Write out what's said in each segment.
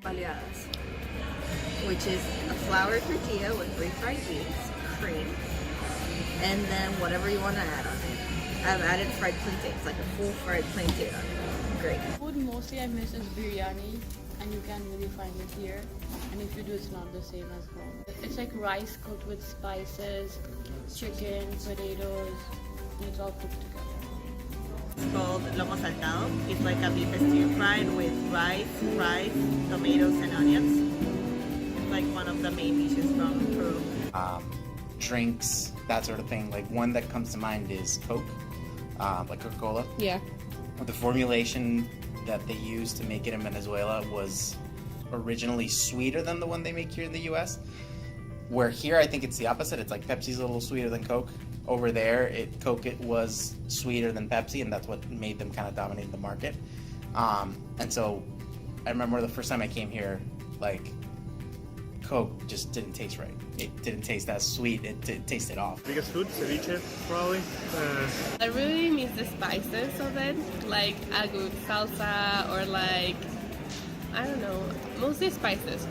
baleadas, which is a flour tortilla with refried beans, cream, and then whatever you want to add on it. I've added fried plantains, like a full fried plantain on it. Great. Food mostly I miss is biryani, and you can really find it here. And if you do, it's not the same as home. It's like rice cooked with spices, chicken, potatoes, and it's all cooked together. It's called lomo saltado. It's like a beef stew fried with rice, tomatoes, and onions. It's like one of the main dishes from Peru. Drinks, that sort of thing. Like one that comes to mind is Coke, like Coca-Cola. Yeah. The formulation that they used to make it in Venezuela was originally sweeter than the one they make here in the US. Where here I think it's the opposite. It's like Pepsi's a little sweeter than Coke. Over there, Coke was sweeter than Pepsi, and that's what made them kind of dominate the market. And so I remember the first time I came here, like Coke just didn't taste right. It didn't taste that sweet. It tasted off. Biggest food, ceviche, probably. I really miss the spices of it, like a good salsa or like, I don't know, mostly spices.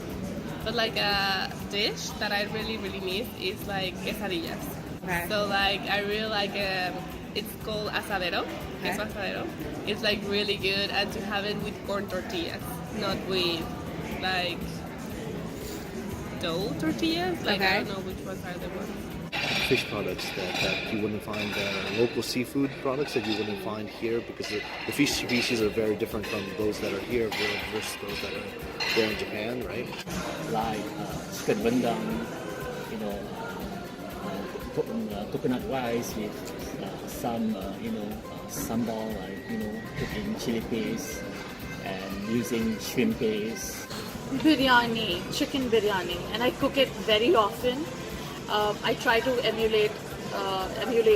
But like a dish that I really miss is like quesadillas. Okay. So like I really like it's called asadero, queso asadero. It's like really good, and to have it with corn tortillas, not with like dough tortillas. Like I don't know which ones are the ones. Fish products that you wouldn't find, local seafood products that you wouldn't find here, because the fish species are very different from those that are here versus those that are there in Japan, right? Like chicken bandung, coconut rice with some sambal, like cooking chili paste and using shrimp paste. Biryani, chicken biryani, and I cook it very often. I try to emulate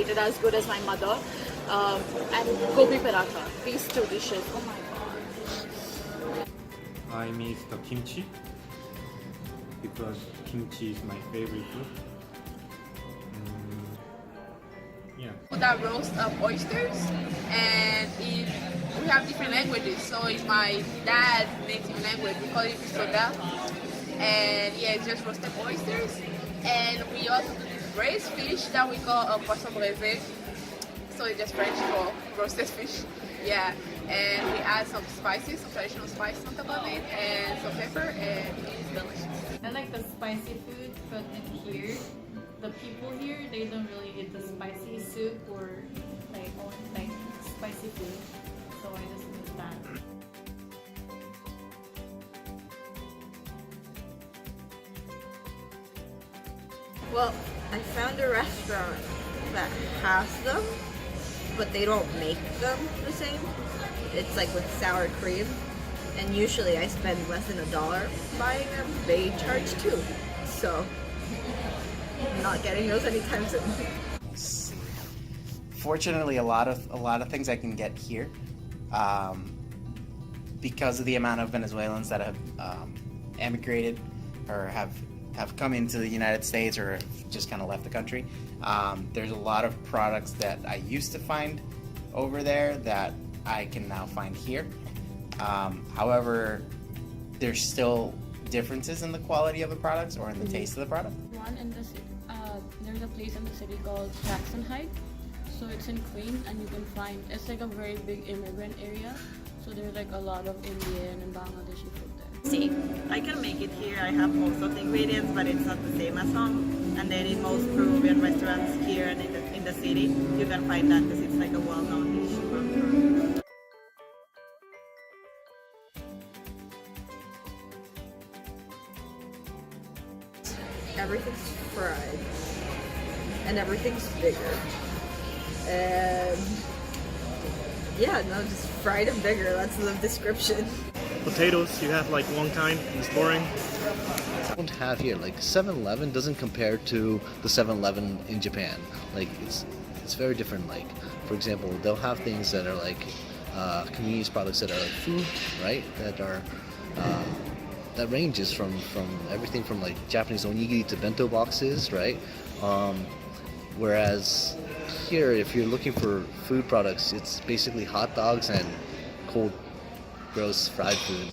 it as good as my mother. And gobi paratha, these two dishes. Oh my god. I miss the kimchi because kimchi is my favorite food. Yeah. That roast of oysters, and we have different languages. So in my dad's native language, we call it soda, and yeah, it's just roasted oysters. And we also do this braised fish that we call a poisson braisé. So it's just French for roasted fish. Yeah, and we add some spices, some traditional spices on top of it, and some pepper, and it's delicious. I like the spicy food, but in here, the people here, they don't really eat the spicy soup or like spicy food, so I just miss that. Well, I found a restaurant that has them, but they don't make them the same. It's like with sour cream, and usually I spend less than $1 buying them. They charge $2, so I'm not getting those anytime soon. Fortunately, a lot of things I can get here, because of the amount of Venezuelans that have emigrated or have come into the United States or have just kind of left the country. There's a lot of products that I used to find over there that I can now find here. However, there's still differences in the quality of the products or in the taste of the product. One in the city, there's a place in the city called Jackson Heights. So it's in Queens, and you can find, it's like a very big immigrant area. So there's like a lot of Indian and Bangladeshi food there. See, I can make it here. I have most of the ingredients, but it's not the same as home. And then in most Peruvian restaurants here and in the city, you can find that because it's like a well-known dish from Peru. Everything's fried, and everything's bigger. And yeah, no, just fried and bigger. That's the description. Potatoes, you have like one kind, it's boring. I don't have here, like 7-Eleven doesn't compare to the 7-Eleven in Japan. Like it's very different. Like for example, they'll have things that are like convenience products that are like food, right? That are that ranges from everything from like Japanese onigiri to bento boxes, right? Whereas here, if you're looking for food products, it's basically hot dogs and cold, gross fried food.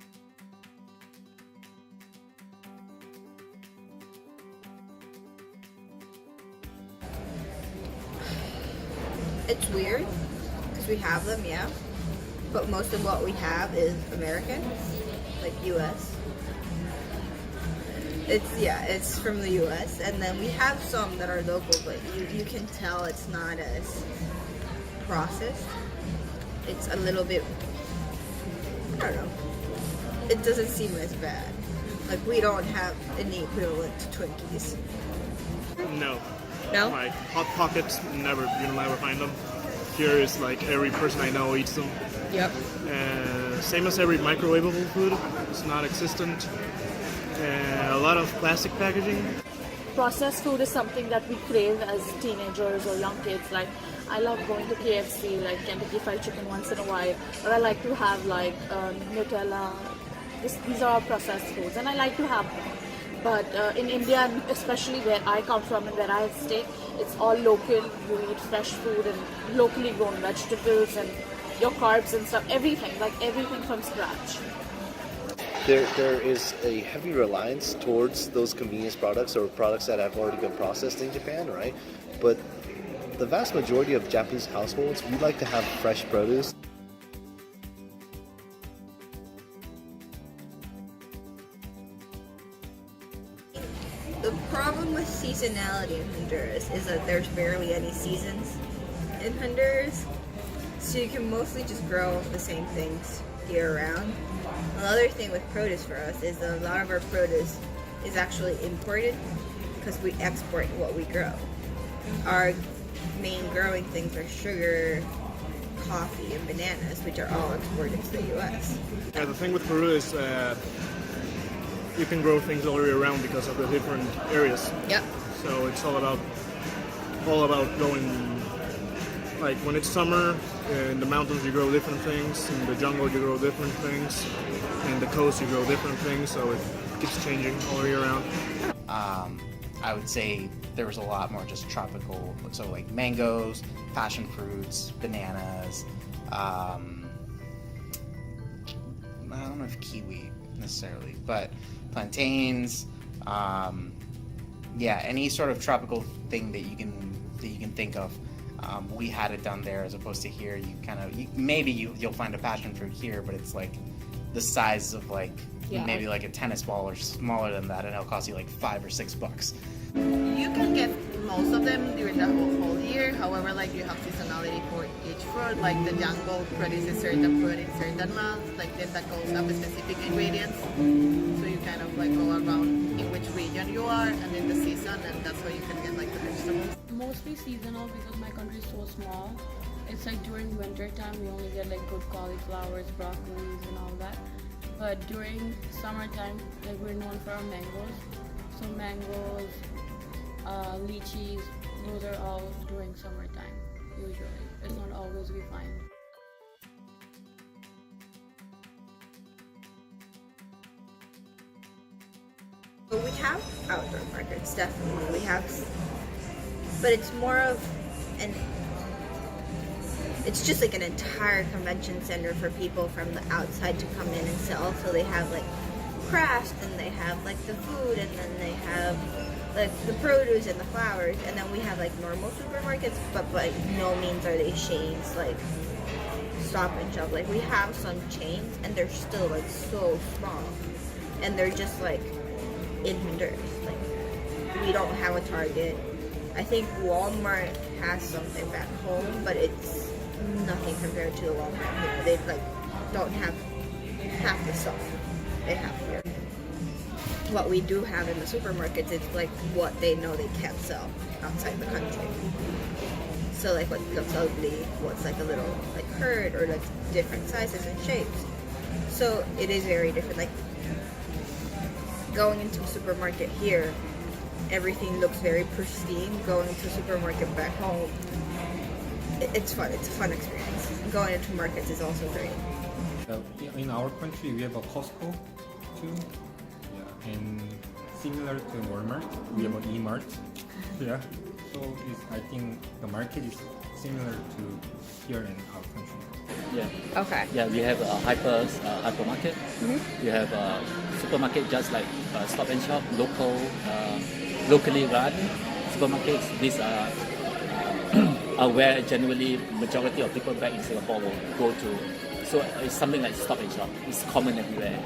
It's weird because we have them, yeah, but most of what we have is American, like U.S. It's from the U.S. and then we have some that are local, but you can tell it's not as processed. It's a little bit, I don't know. It doesn't seem as bad. Like we don't have any equivalent to Twinkies. No. No? Like Hot Pockets, never. You'll never find them. Here is like every person I know eats them. Yep. Same as every microwavable food. It's not existent. A lot of plastic packaging. Processed food is something that we crave as teenagers or young kids. Like, I love going to KFC, like Kentucky Fried Chicken once in a while, or I like to have like Nutella. These are all processed foods, and I like to have them. But in India, and especially where I come from and where I stay, it's all local. You eat fresh food and locally grown vegetables and your carbs and stuff. Everything from scratch. There is a heavy reliance towards those convenience products or products that have already been processed in Japan, right? But the vast majority of Japanese households, we like to have fresh produce. The problem with seasonality in Honduras is that there's barely any seasons in Honduras, so you can mostly just grow the same things year-round. Another thing with produce for us is that a lot of our produce is actually imported because we export what we grow. Our main growing things are sugar, coffee, and bananas, which are all exported to the U.S. Yeah, the thing with Peru is you can grow things all year round because of the different areas. Yep. So it's all about going. Like when it's summer, in the mountains you grow different things, in the jungle you grow different things, in the coast you grow different things, so it keeps changing all year round. I would say there was a lot more just tropical, so like mangoes, passion fruits, bananas, I don't know if kiwi necessarily, but plantains, yeah, any sort of tropical thing that you can think of. We had it down there as opposed to here. You'll find a passion fruit here, but it's like the size of like maybe like a tennis ball or smaller than that, and it'll cost you like $5 or $6. You can get most of them during the whole year. However, like you have seasonality for each fruit. Like the jungle produces certain fruit in certain months. Like then that goes up specific ingredients. So you kind of like go around in which region you are and in the season, and that's how you can get like the vegetables. Mostly seasonal because my country is so small. It's like during winter time we only get like good cauliflowers, broccolis and all that. But during summertime, like we're known for our mangoes. So mangoes, lychees, those are all during summertime usually. It's not always we find. But we have outdoor markets, definitely. We have, but it's more of it's just like an entire convention center for people from the outside to come in and sell. So they have like crafts, and they have like the food, and then they have like the produce and the flowers, and then we have like normal supermarkets, but by no means are they chains like Stop and Shop. Like we have some chains, and they're still like so small, and they're just like in Honduras. Like we don't have a Target. I think Walmart has something back home, but it's nothing compared to the Walmart here. They like don't have half the stuff they have here. What we do have in the supermarkets, it's like what they know they can't sell outside the country. So like what looks ugly, what's like a little like hurt, or like different sizes and shapes. So it is very different. Like going into a supermarket here, everything looks very pristine. Going to a supermarket back home, it's fun. It's a fun experience. Going into markets is also great. In our country, we have a Costco too. Yeah, and similar to Walmart, we have an E-Mart. Yeah, so I think the market is similar to here in our country. Yeah. Okay. Yeah, we have a hypermarket. Mm-hmm. We have a supermarket just like Stop and Shop, locally run supermarkets. These are where generally majority of people back in Singapore will go to. So it's something like Stop and Shop. It's common everywhere.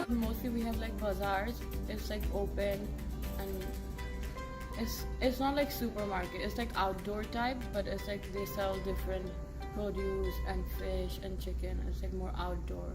Mostly we have like bazaars. It's like open and it's not like supermarket. It's like outdoor type, but it's like they sell different produce and fish and chicken. It's like more outdoor.